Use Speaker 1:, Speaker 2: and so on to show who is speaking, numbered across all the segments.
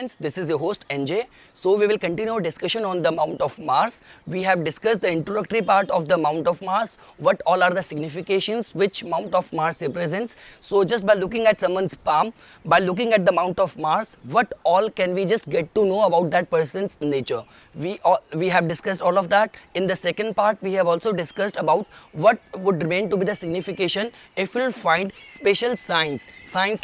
Speaker 1: friends, this is your host NJ. So we will continue our discussion on the Mount of Mars. We have discussed the introductory part of the Mount of Mars, what all are the significations which Mount of Mars represents. So just by looking at someone's palm, by looking at the Mount of Mars, what all can we just get to know about that person's nature. We have discussed all of that. In the second part, we have also discussed about what would remain to be the signification if we will find special signs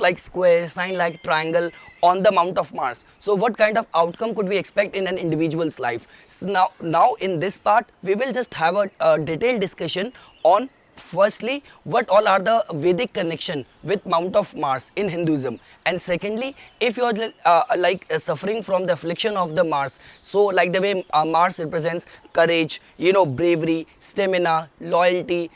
Speaker 1: like square, sign like triangle on the Mount of Mars. So what kind of outcome could we expect in an individual's life? So now in this part, we will just have a detailed discussion on firstly what all are the Vedic connection with Mount of Mars in Hinduism, and secondly if you are suffering from the affliction of the Mars, so like the way Mars represents courage, bravery, stamina, loyalty,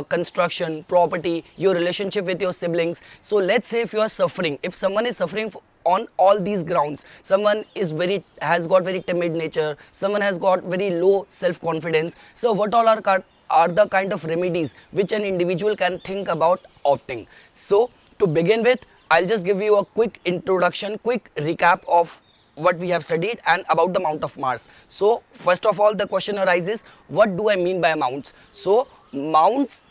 Speaker 1: construction, property, your relationship with your siblings. So let's say if you are suffering, if someone is suffering on all these grounds, someone has got very timid nature, someone has got very low self confidence, so what all are the kind of remedies which an individual can think about opting. So to begin with, I'll just give you a quick introduction, quick recap of what we have studied and about the Mount of Mars. So first of all, the question arises, what do I mean by mounts? So mounts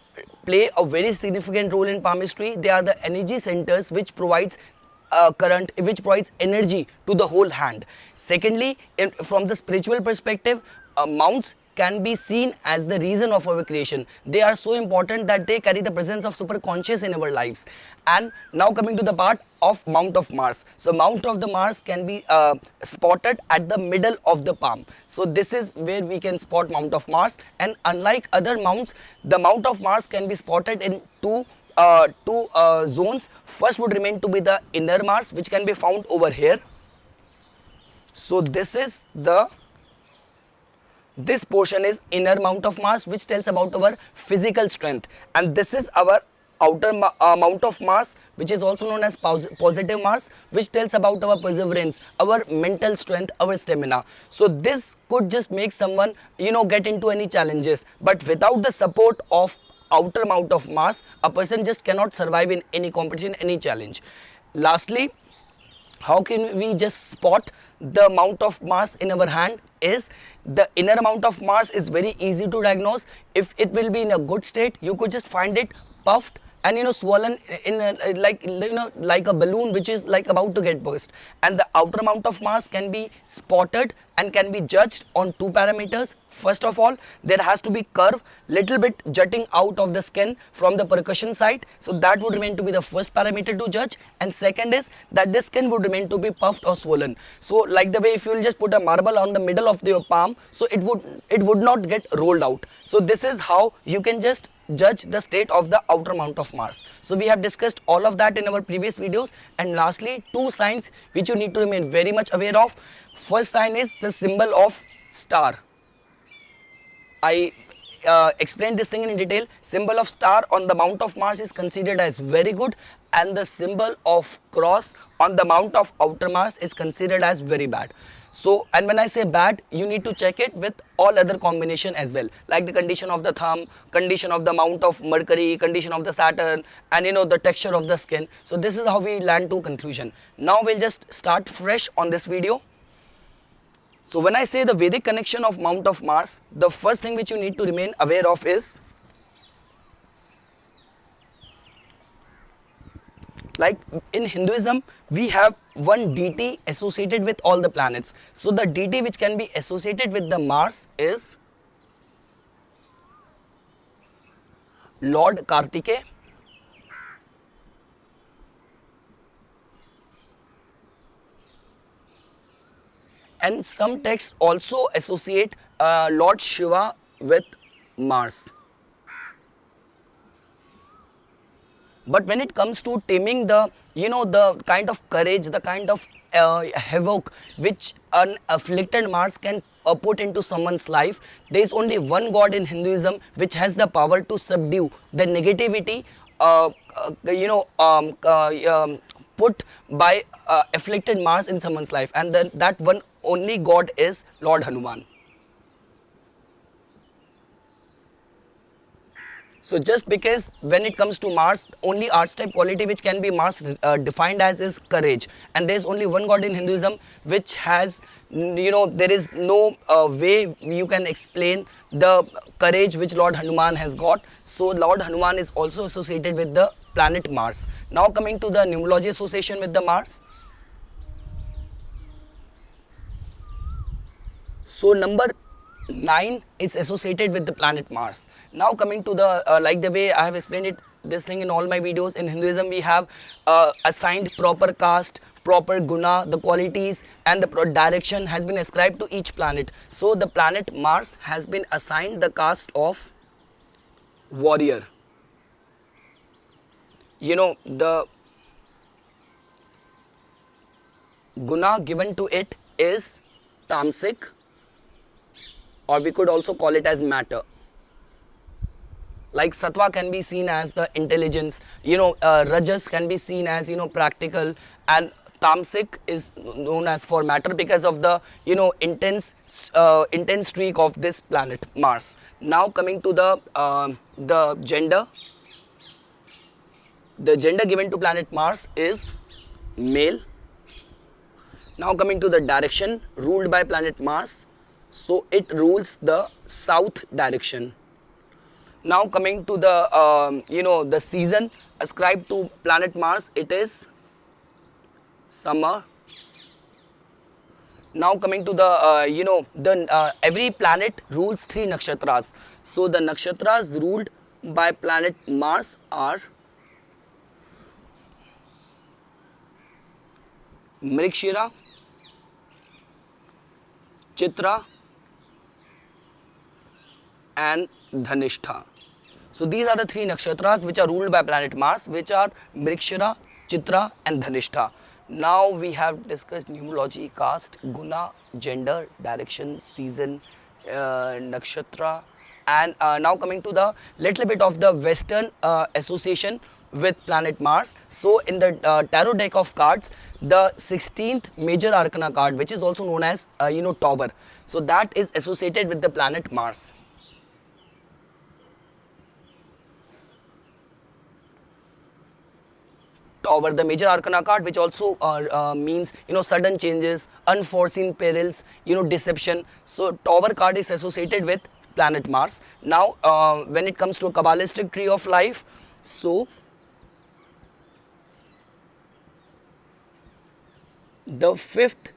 Speaker 1: play a very significant role in palmistry. They are the energy centers which provides current, which provides energy to the whole hand. Secondly, from the spiritual perspective, mounts can be seen as the reason of our creation. They are so important that they carry the presence of superconscious in our lives. And now coming to the part of Mount of Mars. So Mount of the Mars can be spotted at the middle of the palm. So this is where we can spot Mount of Mars, and unlike other mounts, the Mount of Mars can be spotted in two zones. First would remain to be the inner Mars, which can be found over here. So this portion is inner Mount of Mars, which tells about our physical strength, and this is our outer Mount of Mars, which is also known as positive Mars, which tells about our perseverance, our mental strength, our stamina. So this could just make someone get into any challenges, but without the support of outer Mount of Mars, a person just cannot survive in any competition, any challenge. Lastly, how can we just spot the Mount of Mars in our hand? Is the inner Mount of Mars is very easy to diagnose. If it will be in a good state, you could just find it puffed and swollen in like a balloon which is like about to get burst. And the outer Mount of Mars can be spotted and can be judged on two parameters. First of all, there has to be curve little bit jutting out of the skin from the percussion side, so that would remain to be the first parameter to judge. And second is that the skin would remain to be puffed or swollen. So like the way if you will just put a marble on the middle of your palm, so it would not get rolled out. So this is how you can just judge the state of the outer Mount of Mars. So we have discussed all of that in our previous videos. And lastly, two signs which you need to remain very much aware of. First sign is the symbol of star. I explained this thing in detail. Symbol of star on the Mount of Mars is considered as very good, and the symbol of cross on the Mount of outer Mars is considered as very bad. So, and when I say bad, you need to check it with all other combination as well, like the condition of the thumb, condition of the Mount of Mercury, condition of the Saturn, and the texture of the skin. So this is how we land to conclusion. Now we'll just start fresh on this video. So when I say the Vedic connection of Mount of Mars, the first thing which you need to remain aware of is, like in Hinduism, we have one deity associated with all the planets. So the deity which can be associated with the Mars is Lord Kartikeya. And some texts also associate Lord Shiva with Mars. But when it comes to taming the kind of courage, the kind of havoc which an afflicted Mars can put into someone's life, there is only one god in Hinduism which has the power to subdue the negativity put by afflicted Mars in someone's life, and that one only god is Lord Hanuman. So just because when it comes to Mars, only archetype quality which can be Mars defined as is courage, and there is only one god in Hinduism which has, there is no way you can explain the courage which Lord Hanuman has got. So Lord Hanuman is also associated with the planet Mars. Now coming to the numerology association with the Mars. So number 9 is associated with the planet Mars. Now coming to the like the way I have explained it, this thing in all my videos, in Hinduism we have assigned proper caste, proper guna, the qualities and the direction has been ascribed to each planet. So the planet Mars has been assigned the caste of warrior. The guna given to it is tamasic, or we could also call it as matter. Like sattva can be seen as the intelligence, rajas can be seen as practical, and tamasic is known as for matter because of the intense streak of this planet Mars. Now coming to the gender. The gender given to planet Mars is male. Now coming to the direction ruled by planet Mars. So it rules the south direction. Now coming to the the season ascribed to planet Mars, it is summer. Now coming to the every planet rules 3 nakshatras. So the nakshatras ruled by planet Mars are Mrigashira, Chitra and Dhanishta. So these are the 3 nakshatras which are ruled by planet Mars, which are Mrigashira, Chitra and Dhanishta. Now we have discussed numerology, caste, guna, gender, direction, season, nakshatra, and now coming to the little bit of the Western association with planet Mars. So in the tarot deck of cards, the 16th major arcana card, which is also known as Tower, so that is associated with the planet Mars. Tower, the major arcana card, which also means sudden changes, unforeseen perils, deception. So Tower card is associated with planet Mars. Now when it comes to a Kabbalistic tree of life, so the 5th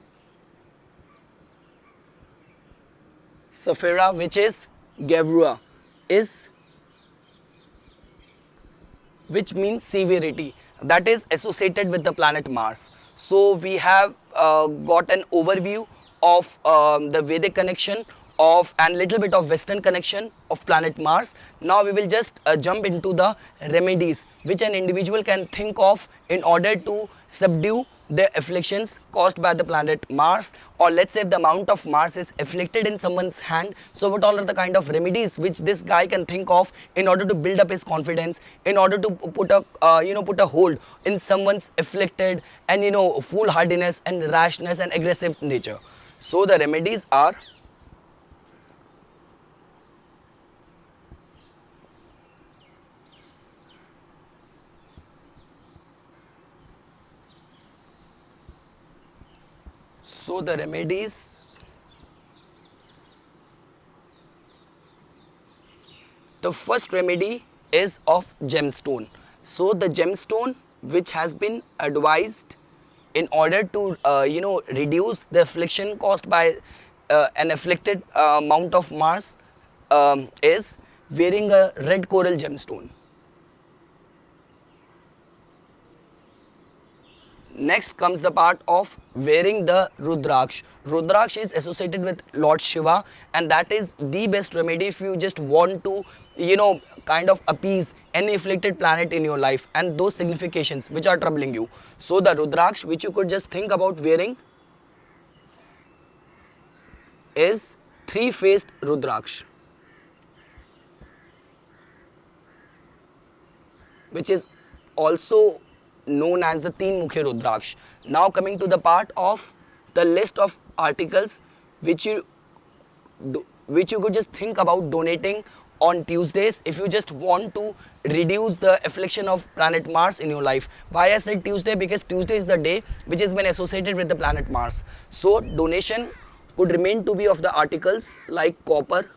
Speaker 1: Sephira, which is Gevrua, which means severity, that is associated with the planet Mars. So we have got an overview of the Vedic connection of and little bit of Western connection of planet Mars. Now we will just jump into the remedies which an individual can think of in order to subdue the afflictions caused by the planet Mars, or let's say if the amount of Mars is afflicted in someone's hand. So what all are the kind of remedies which this guy can think of in order to build up his confidence, in order to put a hold in someone's afflicted and foolhardiness and rashness and aggressive nature. So the remedies are the first remedy is of gemstone. So the gemstone which has been advised in order to reduce the affliction caused by an afflicted mount of Mars is wearing a red coral gemstone. Next comes the part of wearing the Rudraksh. Rudraksh is associated with Lord Shiva, and that is the best remedy if you just want to, kind of appease any afflicted planet in your life and those significations which are troubling you. So the Rudraksh which you could just think about wearing is 3-faced Rudraksh, which is also known as the Teen Mukhi Rudraksh. Now coming to the part of the list of articles which you could just think about donating on Tuesdays if you just want to reduce the affliction of planet Mars in your life. Why I said Tuesday? Because Tuesday is the day which has been associated with the planet Mars. So donation could remain to be of the articles like copper,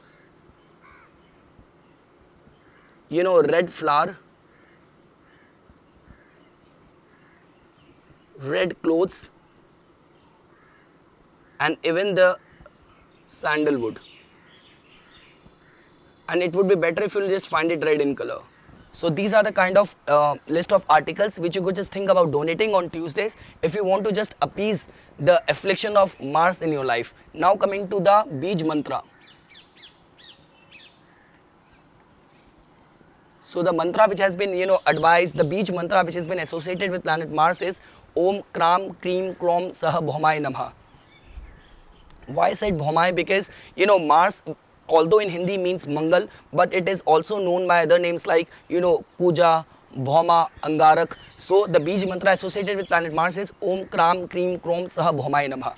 Speaker 1: red flour, red clothes, and even the sandalwood. And it would be better if you'll just find it red in color. So these are the kind of list of articles which you could just think about donating on Tuesdays if you want to just appease the affliction of Mars in your life. Now coming to the Bij Mantra. So the mantra which has been advised, the Bij Mantra which has been associated with planet Mars is Om Kram Krim Krom Saha Bhaumai Namah. Why I said Bhaumai? Because Mars, although in Hindi means Mangal, but it is also known by other names like Kuja, Bhauma, Angarak. So the Bij Mantra associated with planet Mars is Om Kram Krim Krom Saha Bhaumai Namah.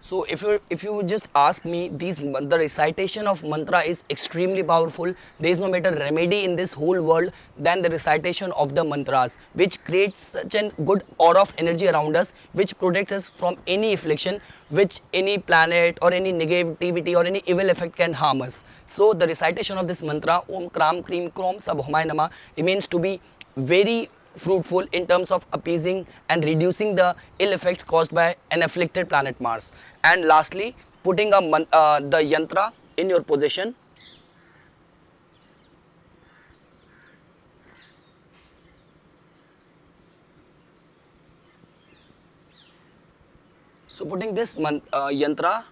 Speaker 1: So if you would just ask me, the recitation of mantra is extremely powerful. There is no better remedy in this whole world than the recitation of the mantras, which creates such a good aura of energy around us, which protects us from any affliction, which any planet or any negativity or any evil effect can harm us. So the recitation of this mantra, Om Kram Krim Krom Sabhomai Nama, remains to be very fruitful in terms of appeasing and reducing the ill effects caused by an afflicted planet Mars. And lastly, putting the yantra in your possession. So putting this yantra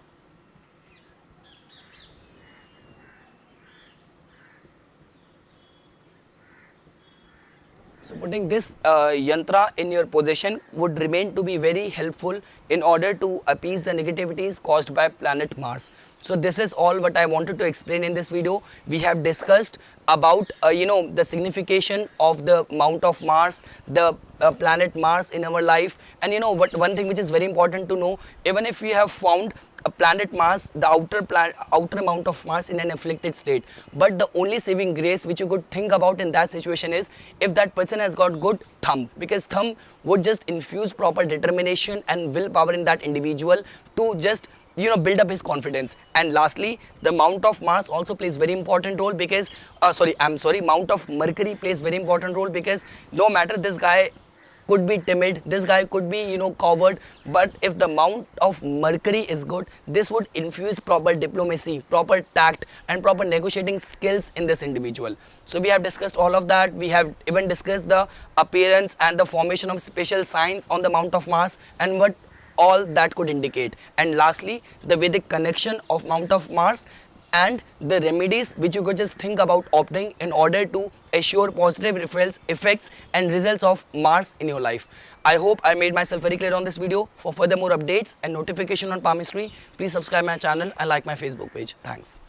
Speaker 1: yantra in your possession would remain to be very helpful in order to appease the negativities caused by planet Mars. So this is all what I wanted to explain in this video. We have discussed about the signification of the Mount of Mars, the planet Mars in our life, and one thing which is very important to know, even if we have found a planet Mars, the outer mount of Mars in an afflicted state, but the only saving grace which you could think about in that situation is if that person has got good thumb, because thumb would just infuse proper determination and willpower in that individual to just build up his confidence. And lastly, the Mount of Mars also plays very important role because Mount of Mercury plays very important role, because no matter this guy could be timid, this guy could be coward, but if the Mount of Mercury is good, this would infuse proper diplomacy, proper tact, and proper negotiating skills in this individual. So we have discussed all of that. We have even discussed the appearance and the formation of special signs on the Mount of Mars and what all that could indicate. And lastly, the Vedic connection of Mount of Mars and the remedies which you could just think about opting in order to assure positive effects and results of Mars in your life. I hope I made myself very clear on this video. For further more updates and notification on palmistry, please subscribe my channel and like my Facebook page. Thanks.